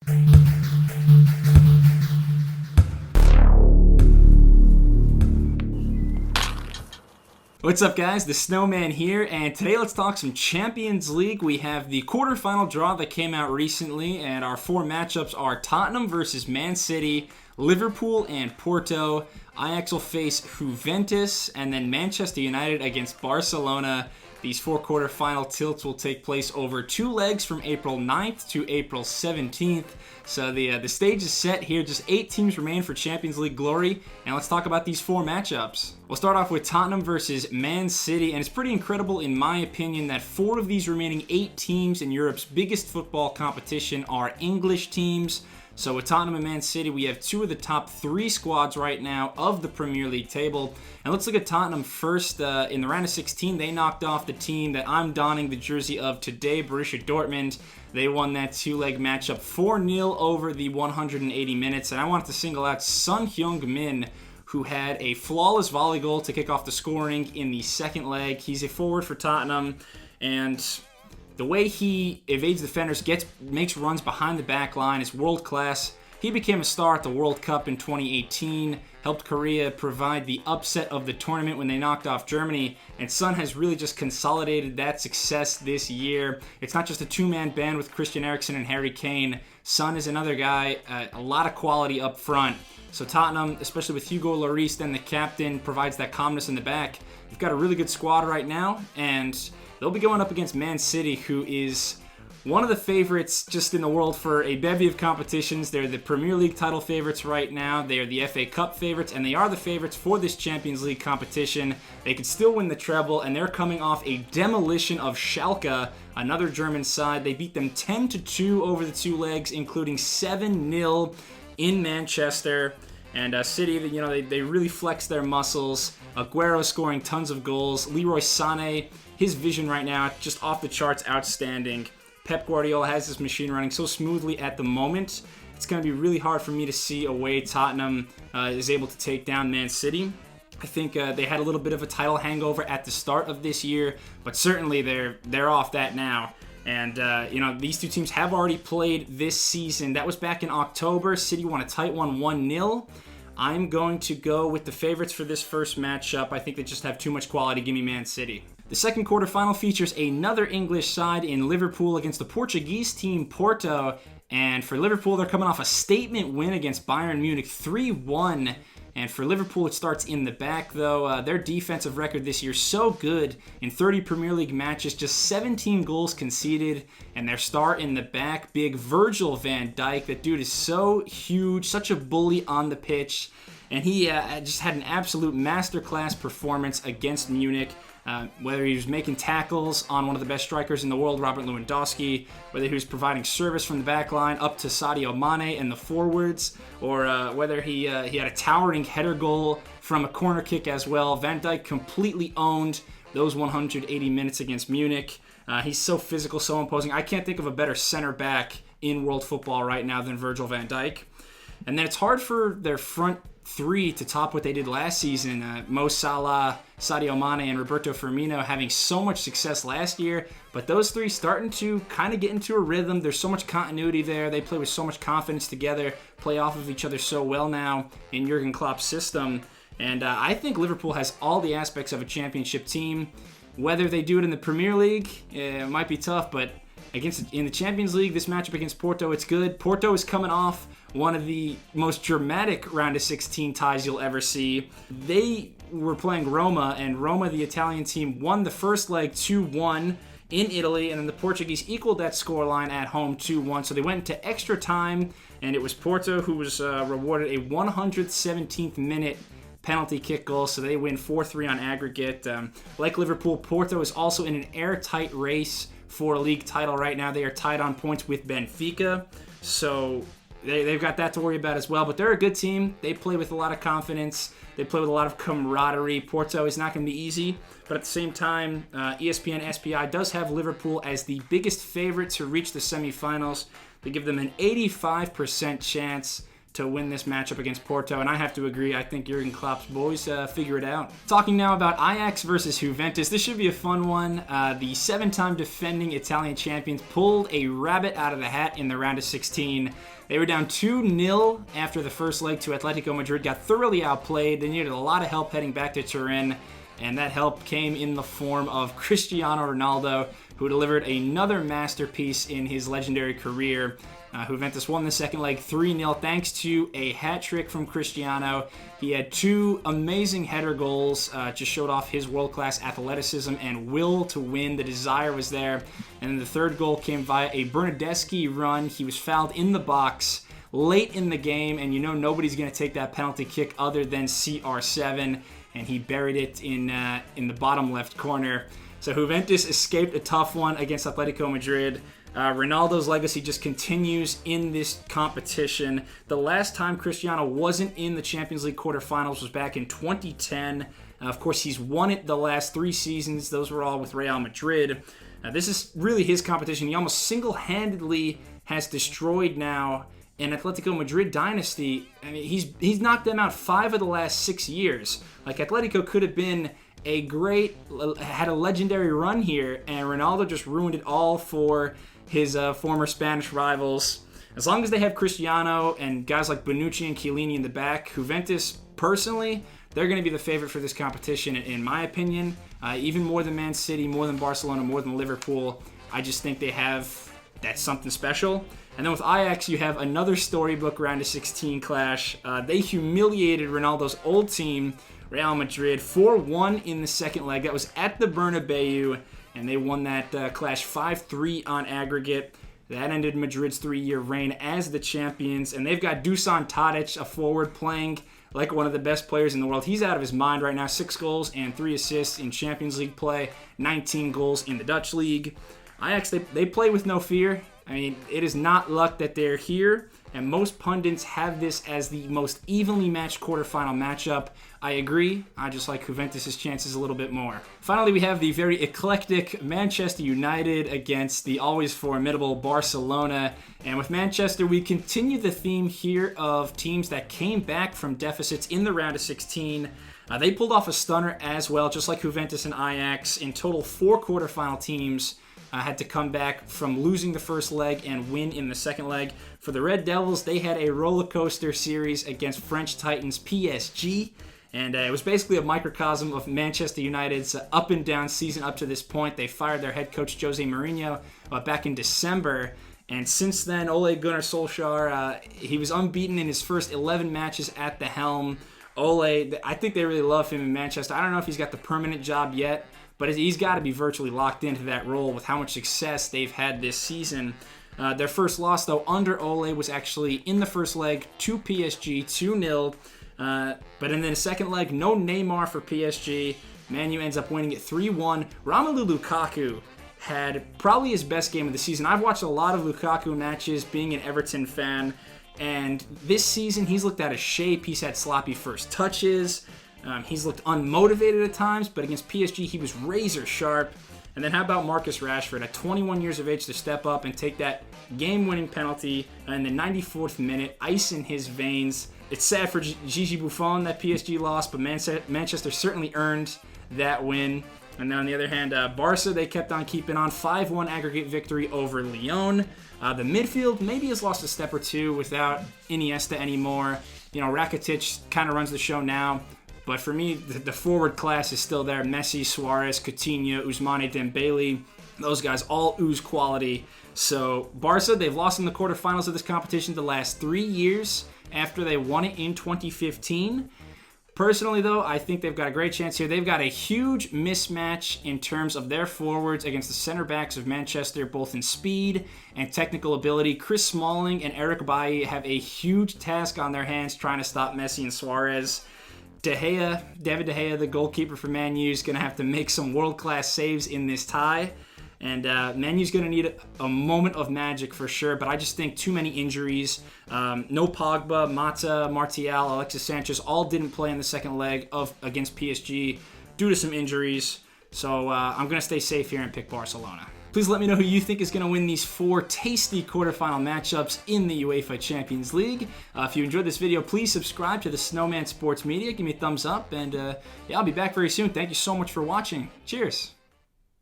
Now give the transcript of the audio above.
What's up, guys? The Snowman here, and today let's talk some Champions League. We have the quarterfinal draw that came out recently, and our four matchups are Tottenham versus Man City, Liverpool and Porto, Ajax will face Juventus, and then Manchester United against Barcelona. These four quarterfinal tilts will take place over two legs from April 9th to April 17th. So the stage is set here. Just 8 teams remain for Champions League glory. And let's talk about these four matchups. We'll start off with Tottenham versus Man City. And it's pretty incredible, in my opinion, that 4 of these remaining 8 teams in Europe's biggest football competition are English teams. So with Tottenham and Man City, we have 2 of the top 3 squads right now of the Premier League table. And let's look at Tottenham first. In the round of 16, they knocked off the team that I'm donning the jersey of today, Borussia Dortmund. They won that 2-leg matchup 4-0 over the 180 minutes. And I wanted to single out Son Heung-min, who had a flawless volley goal to kick off the scoring in the second leg. He's a forward for Tottenham, and the way he evades defenders, makes runs behind the back line is world class. He became a star at the World Cup in 2018, helped Korea provide the upset of the tournament when they knocked off Germany, and Son has really just consolidated that success this year. It's not just a two-man band with Christian Eriksen and Harry Kane. Son is another guy, a lot of quality up front. So Tottenham, especially with Hugo Lloris, then the captain, provides that calmness in the back. They've got a really good squad right now, and they'll be going up against Man City, who is one of the favorites just in the world for a bevy of competitions. They're the Premier League title favorites right now. They are the FA Cup favorites, and they are the favorites for this Champions League competition. They could still win the treble, and they're coming off a demolition of Schalke, another German side. They beat them 10-2 over the 2 legs, including 7-0 in Manchester. And City, they really flex their muscles. Aguero scoring tons of goals. Leroy Sané, his vision right now, just off the charts, outstanding. Pep Guardiola has this machine running so smoothly at the moment. It's going to be really hard for me to see a way Tottenham is able to take down Man City. I think they had a little bit of a title hangover at the start of this year, but certainly they're off that now. And, these two teams have already played this season. That was back in October. City won a tight one, 1-0. I'm going to go with the favorites for this first matchup. I think they just have too much quality. Give me Man City. The second quarterfinal features another English side in Liverpool against the Portuguese team Porto. And for Liverpool, they're coming off a statement win against Bayern Munich 3-1. And for Liverpool, it starts in the back, though. Their defensive record this year so good. In 30 Premier League matches, just 17 goals conceded. And their star in the back, big Virgil van Dijk. That dude is so huge, such a bully on the pitch. And he just had an absolute masterclass performance against Munich. Whether he was making tackles on one of the best strikers in the world, Robert Lewandowski, whether he was providing service from the back line up to Sadio Mane and the forwards, or whether he had a towering header goal from a corner kick as well. Van Dijk completely owned those 180 minutes against Munich. He's so physical, so imposing. I can't think of a better center back in world football right now than Virgil van Dijk. And then it's hard for their front 3 to top what they did last season. Mo Salah, Sadio Mane, and Roberto Firmino having so much success last year, but those 3 starting to kind of get into a rhythm. There's so much continuity there. They play with so much confidence together, play off of each other so well now in Jurgen Klopp's system. And I think Liverpool has all the aspects of a championship team. Whether they do it in the Premier League, it might be tough, but in the Champions League, this matchup against Porto, it's good. Porto is coming off one of the most dramatic round of 16 ties you'll ever see. They were playing Roma, and Roma, the Italian team, won the first leg 2-1 in Italy, and then the Portuguese equaled that scoreline at home 2-1. So they went into extra time, and it was Porto who was rewarded a 117th minute penalty kick goal, so they win 4-3 on aggregate. Like Liverpool, Porto is also in an airtight race for a league title right now. They are tied on points with Benfica, so they've got that to worry about as well. But they're a good team. They play with a lot of confidence. They play with a lot of camaraderie. Porto is not going to be easy, but at the same time, ESPN SPI does have Liverpool as the biggest favorite to reach the semifinals. They give them an 85% chance to win this matchup against Porto, and I have to agree. I think Jurgen Klopp's boys figure it out. Talking now about Ajax versus Juventus. This should be a fun one. The 7-time defending Italian champions pulled a rabbit out of the hat in the round of 16. They were down 2-0 after the first leg to Atletico Madrid, got thoroughly outplayed. They needed a lot of help heading back to Turin, and that help came in the form of Cristiano Ronaldo, who delivered another masterpiece in his legendary career. Juventus won the second leg 3-0 thanks to a hat trick from Cristiano. He had 2 amazing header goals, just showed off his world-class athleticism and will to win. The desire was there. And then the third goal came via a Bernardeschi run. He was fouled in the box late in the game, and you know nobody's going to take that penalty kick other than CR7, and he buried it in the bottom left corner. So Juventus escaped a tough one against Atletico Madrid. Ronaldo's legacy just continues in this competition. The last time Cristiano wasn't in the Champions League quarterfinals was back in 2010. Of course, he's won it the last 3 seasons. Those were all with Real Madrid. This is really his competition. He almost single-handedly has destroyed now an Atletico Madrid dynasty. I mean, he's knocked them out 5 of the last 6 years. Like, Atletico could have been had a legendary run here, and Ronaldo just ruined it all for his former Spanish rivals. As long as they have Cristiano and guys like Bonucci and Chiellini in the back, Juventus, personally, they're going to be the favorite for this competition, in my opinion. Even more than Man City, more than Barcelona, more than Liverpool. I just think that's something special. And then with Ajax, you have another storybook round of 16 clash. They humiliated Ronaldo's old team, Real Madrid, 4-1 in the second leg. That was at the Bernabeu, and they won that clash 5-3 on aggregate. That ended Madrid's 3-year reign as the champions, and they've got Dusan Tadic, a forward, playing like one of the best players in the world. He's out of his mind right now, 6 goals and 3 assists in Champions League play, 19 goals in the Dutch league. Ajax, they play with no fear. I mean, it is not luck that they're here, and most pundits have this as the most evenly matched quarterfinal matchup. I agree. I just like Juventus' chances a little bit more. Finally, we have the very eclectic Manchester United against the always formidable Barcelona. And with Manchester, we continue the theme here of teams that came back from deficits in the round of 16. They pulled off a stunner as well, just like Juventus and Ajax. In total, 4 quarterfinal teams had to come back from losing the first leg and win in the second leg. For the Red Devils, they had a roller coaster series against French Titans PSG, and it was basically a microcosm of Manchester United's up and down season up to this point. They fired their head coach Jose Mourinho back in December, and since then, Ole Gunnar Solskjaer, he was unbeaten in his first 11 matches at the helm. Ole, I think they really love him in Manchester. I don't know if he's got the permanent job yet, but he's got to be virtually locked into that role with how much success they've had this season. Their first loss, though, under Ole was actually in the first leg to PSG, 2-0. But in the second leg, no Neymar for PSG. Man U ends up winning it 3-1. Romelu Lukaku had probably his best game of the season. I've watched a lot of Lukaku matches being an Everton fan, and this season he's looked out of shape. He's had sloppy first touches. He's looked unmotivated at times, but against PSG, he was razor sharp. And then how about Marcus Rashford at 21 years of age to step up and take that game-winning penalty in the 94th minute, ice in his veins. It's sad for Gigi Buffon that PSG lost, but Manchester certainly earned that win. And then on the other hand, Barca, they kept on keeping on. 5-1 aggregate victory over Lyon. The midfield maybe has lost a step or two without Iniesta anymore. You know, Rakitic kind of runs the show now. But for me, the forward class is still there. Messi, Suarez, Coutinho, Ousmane Dembele. Those guys all ooze quality. So Barca, they've lost in the quarterfinals of this competition the last 3 years after they won it in 2015. Personally, though, I think they've got a great chance here. They've got a huge mismatch in terms of their forwards against the center backs of Manchester, both in speed and technical ability. Chris Smalling and Eric Bailly have a huge task on their hands trying to stop Messi and Suarez. David De Gea, the goalkeeper for Man U, is going to have to make some world-class saves in this tie. And Man U's going to need a moment of magic for sure, but I just think too many injuries. No Pogba, Mata, Martial, Alexis Sanchez all didn't play in the second leg against PSG due to some injuries. So I'm going to stay safe here and pick Barcelona. Please let me know who you think is going to win these 4 tasty quarterfinal matchups in the UEFA Champions League. If you enjoyed this video, please subscribe to the Snowman Sports Media. Give me a thumbs up, and yeah, I'll be back very soon. Thank you so much for watching. Cheers.